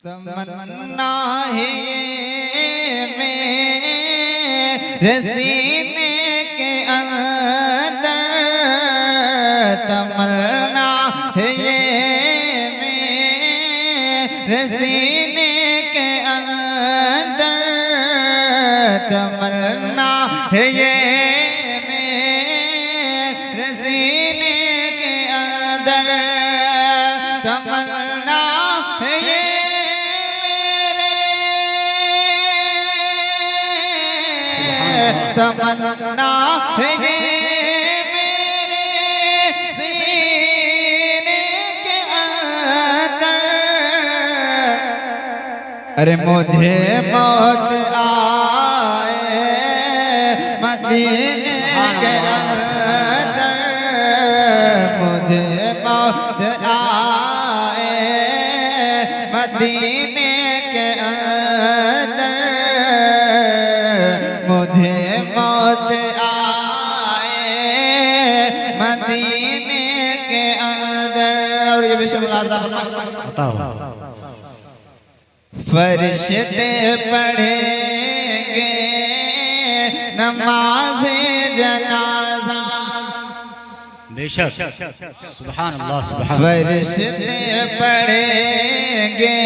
तमन्ना है मेरे सीने के अंदर, तमन्ना है मेरे सीने के अंदर, तमन्ना है मेरे सीने के अंदर, तमन्ना है तमन्ना है ये मेरे सीने के अंदर। अरे मुझे मौत आए मदीने के अंदर, मुझे मौत आए मदीने के अंदर, मुझे मौत आए मदीने के अंदर। और ये विश्व मुलाजा बताओ। फरिश्ते पढ़ेंगे नमाज़े जनाजा, बेशक सुभान अल्लाह सुभान। फरिश्ते पढ़ेंगे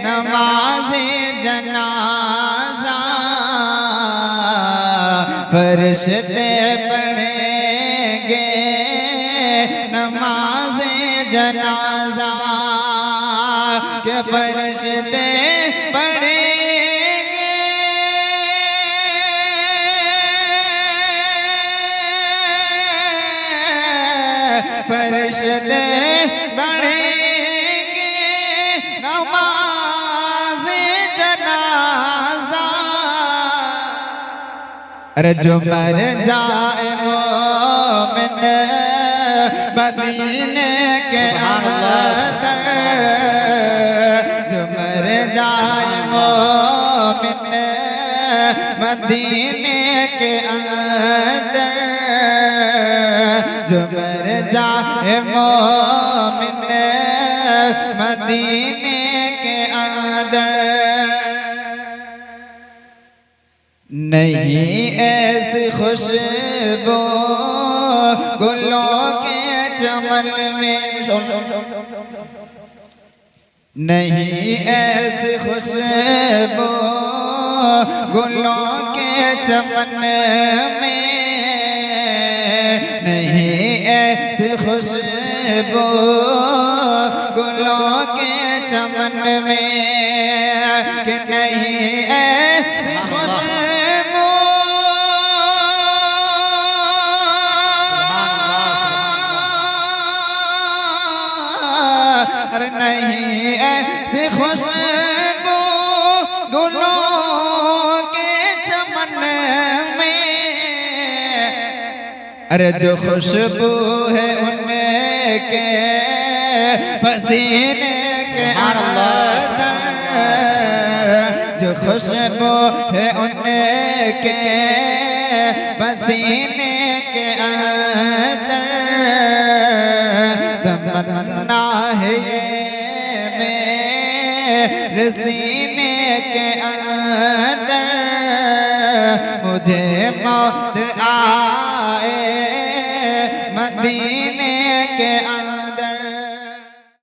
नमाज़े जनाजा, फरिश्ते पढ़ेंगे नमाज़े जनाजा, के फरिश्ते पढ़ेंगे फरिश्ते पढ़ेंगे नमाज़े जनाजा। अरे जो मर जाए मोमिन मदीने के अंदर, जो मर जाए मोमिन मदीने के अंदर, जो मर जाए मोमिन मदीने के अंदर। नहीं ऐसी खुशबू गुलों के चमन में, नहीं ऐसी खुशबू गुलों के चमन में, नहीं ऐसी खुशबू गुलों के चमन में, कि नहीं ऐसी खुशबू अरे नहीं ऐसी खुशबू गुलों के चमन में, अरे जो खुशबू है उनके पसीने के अंदर, जो खुशबू है उनके पसीने के अंदर, तमन्ना है ये मेरे सीने के अंदर, मुझे मौत आ